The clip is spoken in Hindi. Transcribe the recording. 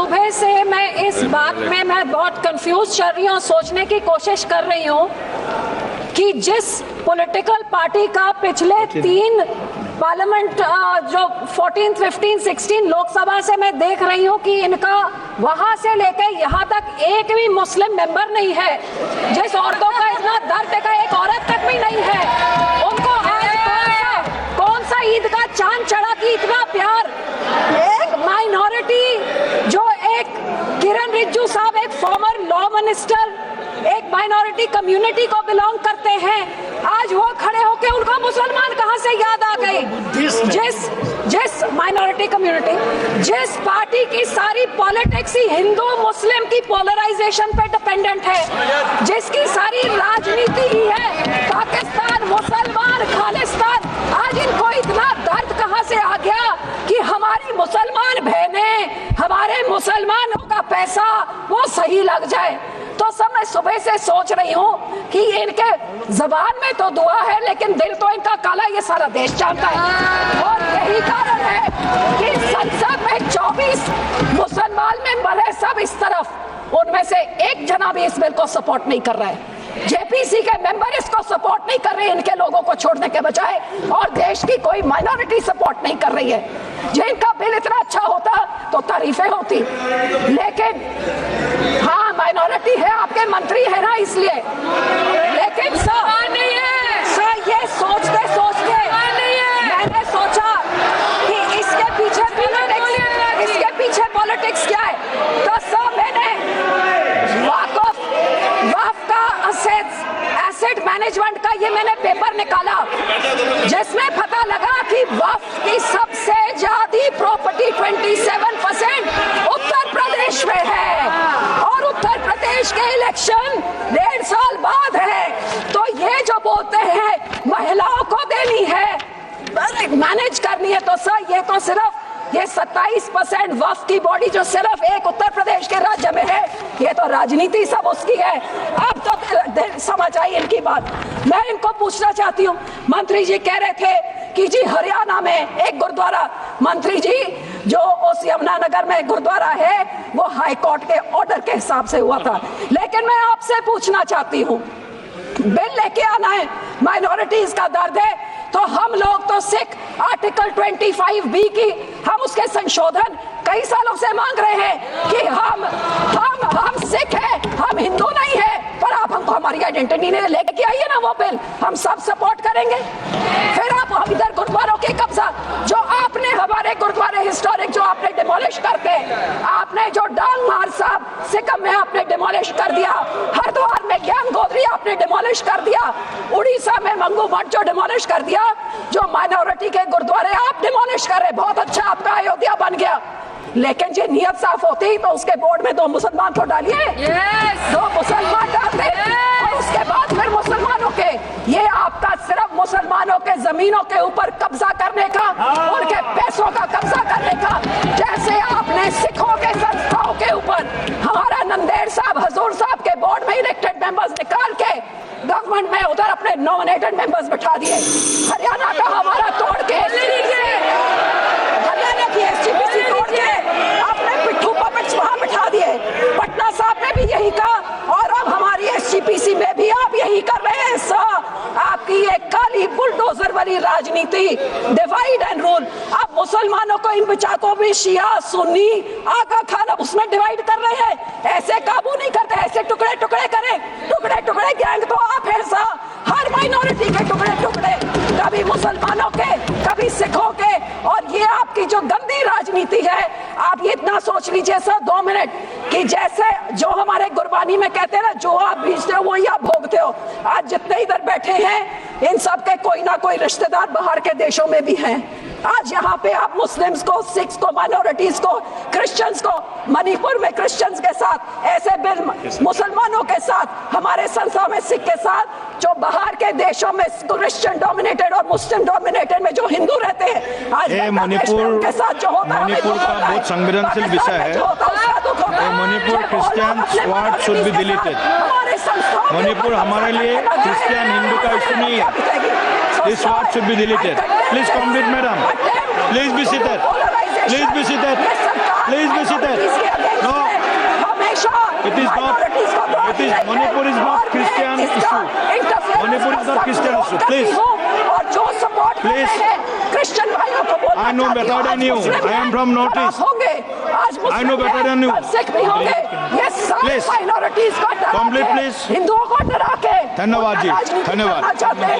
सुबह से मैं इस बात में मैं बहुत कंफ्यूज चल रही हूँ, सोचने की कोशिश कर रही हूँ कि जिस पॉलिटिकल पार्टी का पिछले 3 पार्लियामेंट जो 14, 15, 16 लोकसभा से मैं देख रही हूँ कि इनका वहां से लेकर यहाँ तक एक भी मुस्लिम मेंबर नहीं है। जिस औरतों का इतना दर्द देखा एक औरत तक भी नहीं है, उनको आज कौन सा ईद का चांद चढ़ा कि इतना प्यार। एक माइनॉरिटी जो एक किरण रिजिजू साहब एक फॉर्मर लॉ मिनिस्टर एक माइनॉरिटी कम्युनिटी को बिलोंग करते हैं, आज वो खड़े होके उनको मुसलमान कहां से याद आ गए। जिस माइनॉरिटी कम्युनिटी जिस पार्टी की सारी पॉलिटिक्स ही हिंदू मुस्लिम की पोलराइजेशन पे डिपेंडेंट है, जिसकी सारी राजनीति ही है पाकिस्तान मुसलमान खालिस्तान, आज इनको इतना दर्द कहां से आ गया कि हमारी मुसलमान बहनें हमारे मुसलमानों का पैसा वो सही लग जाए। तो सब मैं सुबह से सोच रही हूँ कि इनके जबान में तो दुआ है लेकिन दिल तो इनका काला, ये सारा देश जानता है। और यही कारण है कि संसद में 24 मुसलमान मेंबर है, सब इस तरफ, उनमें से एक जना भी इस बिल को सपोर्ट नहीं कर रहा है। जेपीसी के मेंबर इसको सपोर्ट नहीं कर रहे हैं, इनके लोगों को छोड़ने के बजाय, और देश की कोई माइनॉरिटी सपोर्ट नहीं कर रही है। जो इनका बिल इतना अच्छा होता तो तारीफें होती, लेकिन हाँ माइनॉरिटी है, आपके मंत्री है ना इसलिए, लेकिन सर नहीं है। सर ये सोचते सोचते मैंने सोचा कि इसके पीछे पॉलिटिक्स क्या है। तो सर मैंने वक्फ का एसेट मैनेजमेंट का ये मैंने पेपर निकाला, जिसमें पता लगा कि वक्फ की सबसे ज्यादा प्रॉपर्टी 27% उत्तर प्रदेश में है, और उत्तर प्रदेश के इलेक्शन 1.5 साल बाद है। तो ये जो बोलते हैं महिलाओं को देनी है, मैनेज करनी है, तो सर ये तो सिर्फ ये 27% वक्फ की बॉडी जो सिर्फ एक उत्तर प्रदेश के राज्य में है, ये तो राजनीति सब उसकी है। अब तो समझ आई इनकी बात। मैं इनको पूछना चाहती हूँ, मंत्री जी कह रहे थे कि जी हरियाणा में एक गुरुद्वारा, मंत्री जी जो उस यमुनानगर में गुरुद्वारा है वो हाई कोर्ट के ऑर्डर के हिसाब से हुआ था, लेकिन मैं आपसे पूछना चाहती हूँ, बिल लेके आना है, माइनॉरिटीज का दर्द है, तो हम लोग तो सिख आर्टिकल 25B की हम उसके संशोधन कई सालों से मांग रहे हैं कि हम सिख हैं, हम हिंदू नहीं है, पर आप हमको हमारी आइडेंटिटी ने लेके आइए ना वो बिल, हम सब सपोर्ट करेंगे। फिर आप हम इधर गुरुद्वारों के कब्जा जो आपने हमारे गुरुद्वारे हिस्टोरिक जो आपने डिमोलिश करके, आपने जो डांग मार साहब सिक्किम में आपने डिमोलिश कर दिया, हरिद्वार में ज्ञान गोदरी आपने डिमोलिश कर दिया, उड़ीसा में मंगू मठ जो डिमोलिश कर दिया, जो माइनॉरिटी के गुरुद्वारे आप डिमोलिश कर रहे, बहुत अच्छा आपका अयोध्या बन गया, लेकिन जो नियत साफ होती तो उसके बोर्ड में 2 मुसलमान को डालिए, 2 मुसलमान डालते, और उसके बाद फिर मुसलमानों के, ये आपका सिर्फ मुसलमानों के जमीनों के ऊपर कब्जा करने का, उनके पैसों का कब्जा करने का, जैसे आपने सिखों के संस्थाओं के ऊपर हमारा नंदेड़ साहब हजूर साहब के बोर्ड में इलेक्टेड मेंबर्स निकाल के गवर्नमेंट में उधर अपने नॉमिनेटेड मेंबर्स बैठा दिए, हरियाणा का हमारा तोड़ के हरियाणा की एसजीपीसी तोड़ के आपने पिट्ठू पपेट्स वहां बैठा दिए, पटना साहब ने भी यही कहा, और अब हमारी एसजीपीसी में भी आप यही कर रहे हैं। आपकी ये काली बुलडोजर वाली राजनीति, डिवाइड एंड रूल, आप मुसलमानों को इन बिचाकों में शिया सुन्नी आका खान उसमें डिवाइड कर रहे हैं, ऐसे काबू नहीं करते, ऐसे टुकड़े टुकड़े करें, टुकड़े टुकड़े गैंग तो आप हैं सा, हर माइनॉरिटी के टुकड़े टुकड़े, कभी मुसलमानों के कभी सिखों के, और ये आपकी जो गंदी राजनीति है, आप ये इतना सोच लीजिए सर 2 मिनट कि जैसे जो हमारे गुरबानी में कहते हैं ना, जो आप बीजते हो वही आप भोगते हो। आज जितने इधर बैठे हैं इन सब के कोई ना कोई रिश्तेदार बाहर के देशों में भी हैं। आज यहाँ पे आप मुस्लिम्स को, सिख्स को, माइनॉरिटीज को, क्रिश्चियंस को, मणिपुर में क्रिश्चियंस के साथ ऐसे बिल, मुसलमानों के साथ, हमारे संस्थाओं में सिख के साथ, जो बाहर के देशों में क्रिश्चियन डोमिनेटेड और मुस्लिम डोमिनेटेड में जो हिंदू रहते हैं, आज मणिपुर के साथ जो होता है, मणिपुर का बहुत संवेदनशील विषय है। Manipur Christian swat should be deleted. Manipur हमारे लिए क्रिश्चियन हिंदू का इशू नहीं है। This word should be deleted. Please complete, madam. Please be seated. Please be seated. Please be seated. please. और जो सपोर्ट Please. करते हैं क्रिश्चियन भाइयों को बोलना I know चाहती better हूँ, than आज you. मुस्लिम I am हैं, from North खराब East. होंगे, आज I मुस्लिम know better हैं, than you. कल सिख भी होंगे, ये सारे Please. माइनॉरिटीज को डरा Complete, के, please. हिंदुओं को डरा के धन्यवाद जी, राजनीति धन्यवाद। करना चाहते हैं।